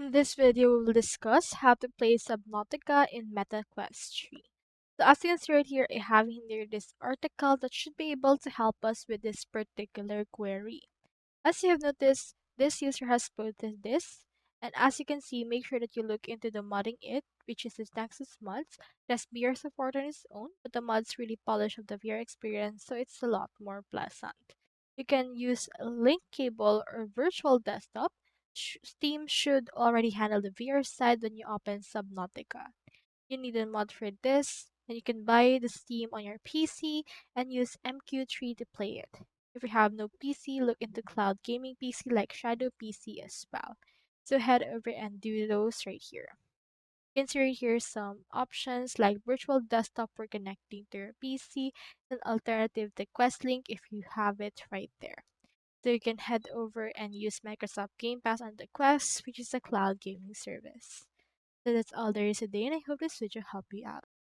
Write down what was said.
In this video, we will discuss how to play Subnautica in MetaQuest 3. So as you can see right here, I have in here this article that should be able to help us with this particular query. As you have noticed, this user has posted this, and as you can see, make sure that you look into the modding it, which is this Nexus mods. It has VR support on its own, but the mods really polish up the VR experience, so it's a lot more pleasant. You can use a link cable or virtual desktop. Steam should already handle the VR side when you open Subnautica. You need a mod for this, and you can buy the Steam on your PC and use MQ3 to play it. If you have no PC, look into cloud gaming PC like Shadow PC as well. So head over and do those right here. You can see right here some options like virtual desktop for connecting to your PC, and alternative to Quest Link if you have it right there. So you can head over and use Microsoft Game Pass on the Quest, which is a cloud gaming service. So that's all there is today, and I hope this video helped you out.